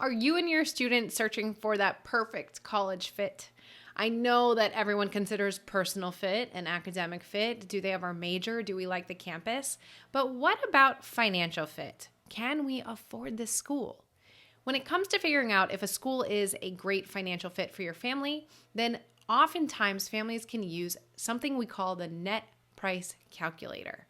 Are you and your student searching for that perfect college fit? I know that everyone considers personal fit and academic fit. Do they have our major? Do we like the campus? But what about financial fit? Can we afford this school? When it comes to figuring out if a school is a great financial fit for your family, then oftentimes families can use something we call the net price calculator.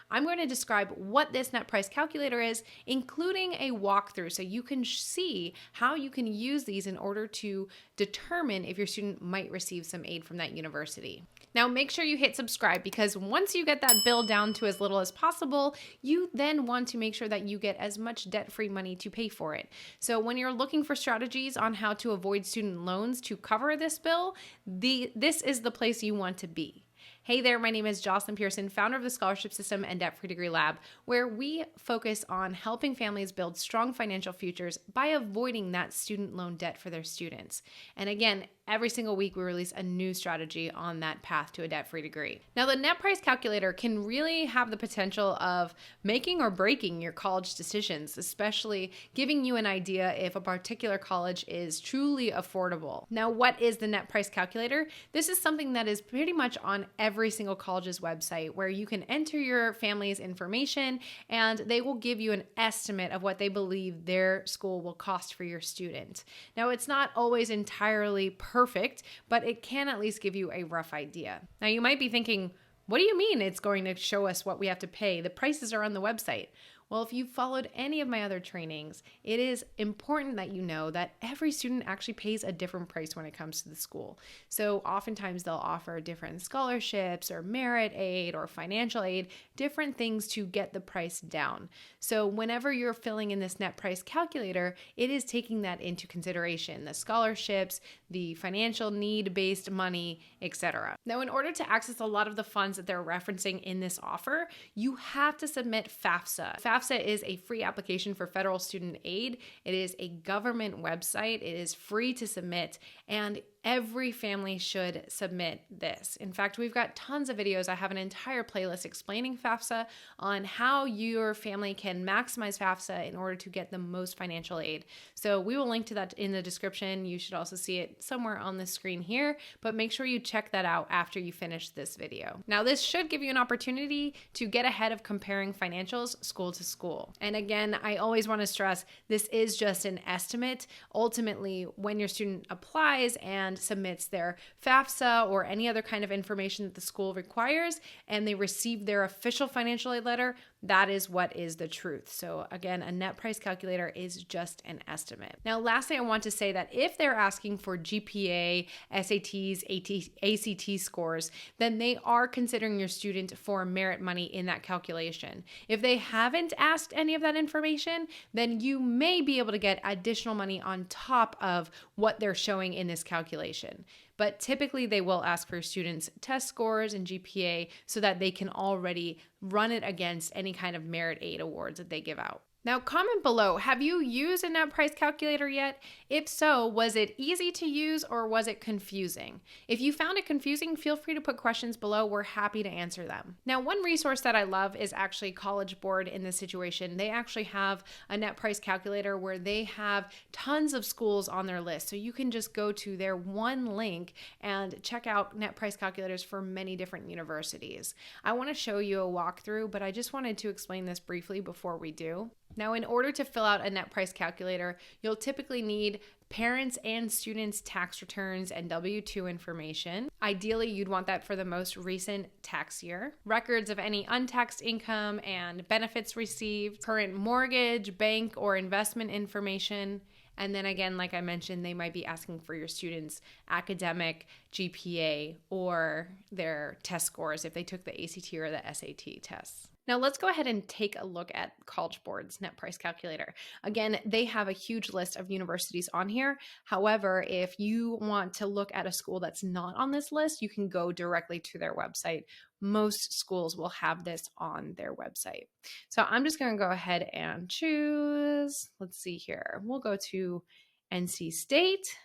I'm going to describe what this net price calculator is, including a walkthrough so you can see how you can use these in order to determine if your student might receive some aid from that university. Now, make sure you hit subscribe because once you get that bill down to as little as possible, you then want to make sure that you get as much debt-free money to pay for it. So when you're looking for strategies on how to avoid student loans to cover this bill, this is the place you want to be. Hey there, my name is Jocelyn Pearson, founder of the Scholarship System and Debt-Free Degree Lab, where we focus on helping families build strong financial futures by avoiding that student loan debt for their students. And again, every single week we release a new strategy on that path to a debt-free degree. Now, the net price calculator can really have the potential of making or breaking your college decisions, especially giving you an idea if a particular college is truly affordable. Now, what is the net price calculator? This is something that is pretty much on every single college's website where you can enter your family's information and they will give you an estimate of what they believe their school will cost for your student. Now, it's not always entirely perfect, but it can at least give you a rough idea. Now, you might be thinking, what do you mean it's going to show us what we have to pay? The prices are on the website. Well, if you've followed any of my other trainings, it is important that you know that every student actually pays a different price when it comes to the school. So oftentimes they'll offer different scholarships or merit aid or financial aid, different things to get the price down. So whenever you're filling in this net price calculator, it is taking that into consideration, the scholarships, the financial need-based money, etc. Now, in order to access a lot of the funds that they're referencing in this offer, you have to submit FAFSA. FAFSA is a free application for federal student aid. It is a government website. It is free to submit, and every family should submit this. In fact, we've got tons of videos. I have an entire playlist explaining FAFSA on how your family can maximize FAFSA in order to get the most financial aid. So we will link to that in the description. You should also see it somewhere on the screen here, but make sure you check that out after you finish this video. Now, this should give you an opportunity to get ahead of comparing financials school to school. And again, I always want to stress, this is just an estimate. Ultimately, when your student applies and submits their FAFSA or any other kind of information that the school requires, and they receive their official financial aid letter, that is what is the truth. So again, a net price calculator is just an estimate. Now, lastly, I want to say that if they're asking for GPA, SATs, ACT scores, then they are considering your student for merit money in that calculation. If they haven't asked any of that information, then you may be able to get additional money on top of what they're showing in this calculation. But typically they will ask for students' test scores and GPA so that they can already run it against any kind of merit aid awards that they give out. Now, comment below, have you used a net price calculator yet? If so, was it easy to use or was it confusing? If you found it confusing, feel free to put questions below. We're happy to answer them. Now, one resource that I love is actually College Board in this situation. They actually have a net price calculator where they have tons of schools on their list. So you can just go to their one link and check out net price calculators for many different universities. I want to show you a walkthrough, but I just wanted to explain this briefly before we do. Now, in order to fill out a net price calculator, you'll typically need parents' and students' tax returns and W-2 information. Ideally, you'd want that for the most recent tax year. Records of any untaxed income and benefits received, current mortgage, bank, or investment information. And then again, like I mentioned, they might be asking for your students' academic GPA or their test scores if they took the ACT or the SAT tests. Now let's go ahead and take a look at College Board's net price calculator. Again, they have a huge list of universities on here. However, if you want to look at a school that's not on this list, you can go directly to their website. Most schools will have this on their website. So I'm just going to go ahead and choose, let's see here. We'll go to NC State.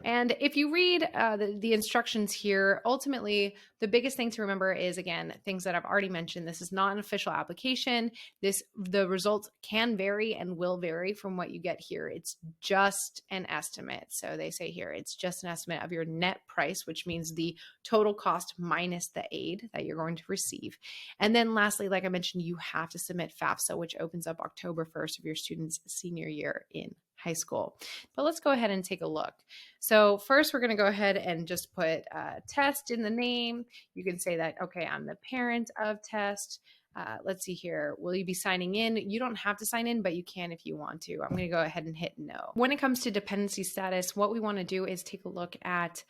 And if you read the instructions here, ultimately, the biggest thing to remember is, again, things that I've already mentioned. This is not an official application. The results can vary and will vary from what you get here. It's just an estimate. So they say here, it's just an estimate of your net price, which means the total cost minus the aid that you're going to receive. And then lastly, like I mentioned, you have to submit FAFSA, which opens up October 1st of your student's senior year in high school. But let's go ahead and take a look. So first, we're going to go ahead and just put test in the name. You can say that, okay, I'm the parent of test. Let's see here. Will you be signing in? You don't have to sign in, but you can if you want to. I'm going to go ahead and hit no. When it comes to dependency status, what we want to do is take a look at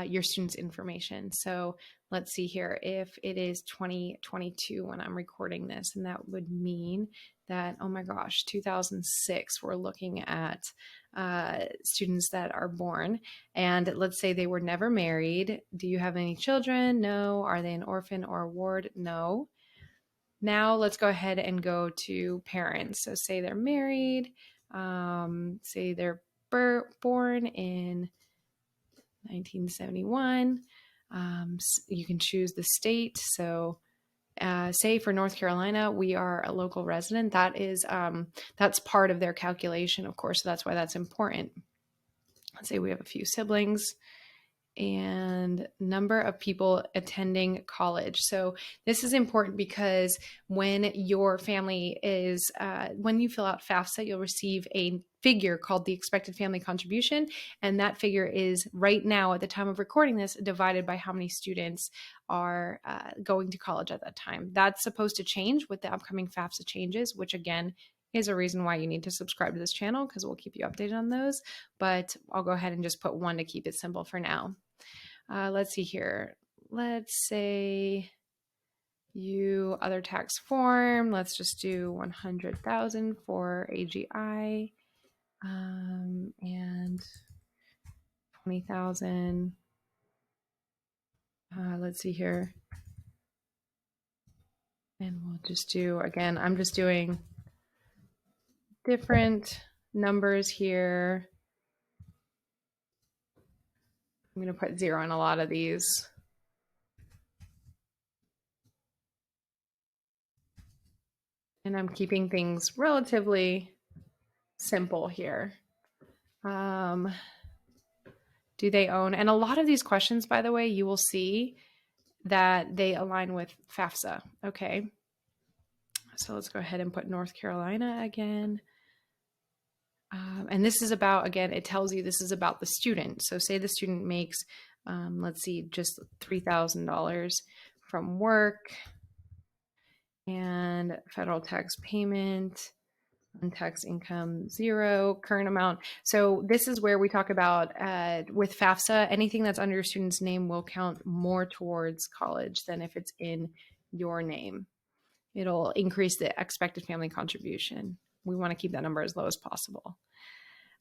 your student's information. So let's see here. If it is 2022 when I'm recording this, and that would mean that, oh my gosh, 2006, we're looking at students that are born. And let's say they were never married. Do you have any children? No. Are they an orphan or a ward? No. Now let's go ahead and go to parents. So say they're married, say they're born in 1971. You can choose the state. So say for North Carolina, we are a local resident. That is, that's part of their calculation, of course. So that's why that's important. Let's say we have a few siblings and number of people attending college. So this is important because when your family is, when you fill out FAFSA, you'll receive a figure called the expected family contribution. And that figure is right now at the time of recording this divided by how many students are going to college at that time. That's supposed to change with the upcoming FAFSA changes, which again, is a reason why you need to subscribe to this channel because we'll keep you updated on those. But I'll go ahead and just put 1 to keep it simple for now. Let's see here. Let's say you other tax form. Let's just do 100,000 for AGI and 20,000. Let's see here. And we'll just do, again, I'm just doing different numbers here. I'm going to put 0 in a lot of these. And I'm keeping things relatively simple here. Do they own? And a lot of these questions, by the way, you will see that they align with FAFSA. Okay. So let's go ahead and put North Carolina again. And this is about, again, it tells you this is about the student. So say the student makes, let's see, just $3,000 from work and federal tax payment, untaxed income 0, current amount. So this is where we talk about with FAFSA, anything that's under your student's name will count more towards college than if it's in your name. It'll increase the expected family contribution. We want to keep that number as low as possible.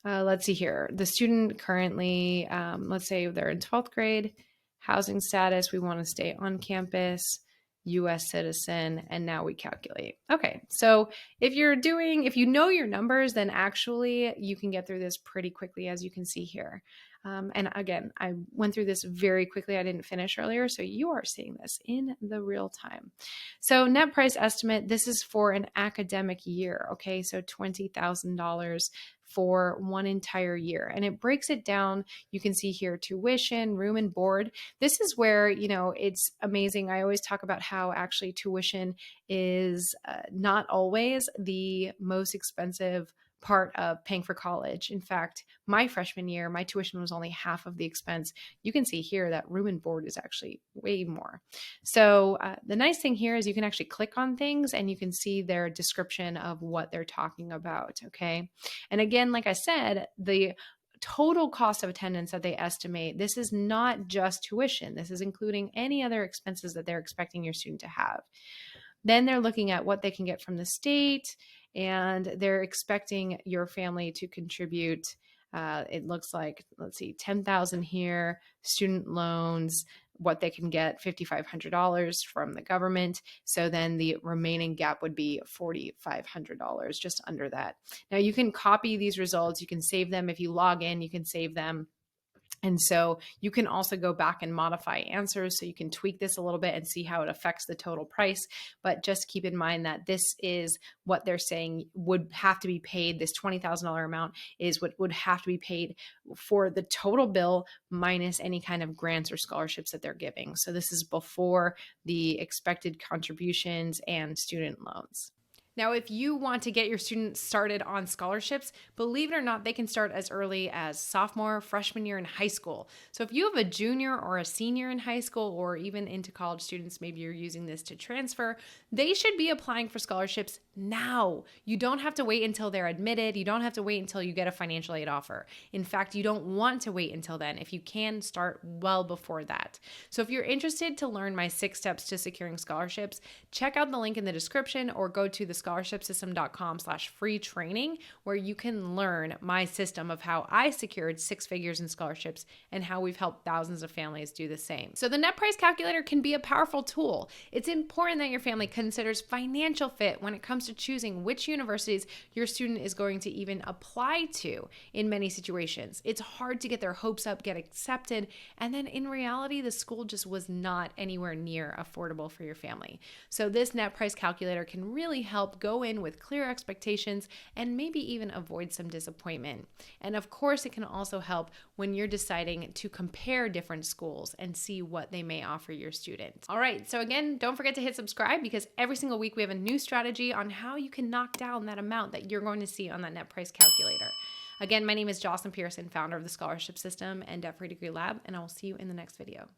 Let's see here. The student currently, let's say they're in 12th grade, housing status, we want to stay on campus, US citizen, and now we calculate. Okay, so if you know your numbers, then actually you can get through this pretty quickly, as you can see here. And again, I went through this very quickly. I didn't finish earlier, so you are seeing this in the real time. So net price estimate, this is for an academic year, okay? So $20,000 for one entire year. And it breaks it down. You can see here tuition, room and board. This is where, it's amazing. I always talk about how actually tuition is not always the most expensive part of paying for college. In fact, my freshman year, my tuition was only half of the expense. You can see here that room and board is actually way more. So the nice thing here is you can actually click on things and you can see their description of what they're talking about, okay? And again, like I said, the total cost of attendance that they estimate, this is not just tuition. This is including any other expenses that they're expecting your student to have. Then they're looking at what they can get from the state, and they're expecting your family to contribute. It looks like, let's see, 10,000 here, student loans, what they can get, $5,500 from the government. So then the remaining gap would be $4,500, just under that. Now you can copy these results. You can save them. If you log in, you can save them. And so you can also go back and modify answers. So you can tweak this a little bit and see how it affects the total price. But just keep in mind that this is what they're saying would have to be paid. This $20,000 amount is what would have to be paid for the total bill minus any kind of grants or scholarships that they're giving. So this is before the expected contributions and student loans. Now, if you want to get your students started on scholarships, believe it or not, they can start as early as sophomore, freshman year in high school. So if you have a junior or a senior in high school, or even into college students, maybe you're using this to transfer, they should be applying for scholarships now. You don't have to wait until they're admitted. You don't have to wait until you get a financial aid offer. In fact, you don't want to wait until then. If you can, start well before that. So if you're interested to learn my 6 steps to securing scholarships, check out the link in the description or go to the scholarshipsystem.com/free training, where you can learn my system of how I secured 6 figures in scholarships and how we've helped thousands of families do the same. So the net price calculator can be a powerful tool. It's important that your family considers financial fit when it comes to choosing which universities your student is going to even apply to in many situations. It's hard to get their hopes up, get accepted, and then in reality, the school just was not anywhere near affordable for your family. So this net price calculator can really help go in with clear expectations and maybe even avoid some disappointment. And of course, it can also help when you're deciding to compare different schools and see what they may offer your students. All right, so again, don't forget to hit subscribe, because every single week we have a new strategy on how you can knock down that amount that you're going to see on that net price calculator. Again, my name is Jocelyn Pearson, founder of the Scholarship System and Debt Free Degree Lab, and I will see you in the next video.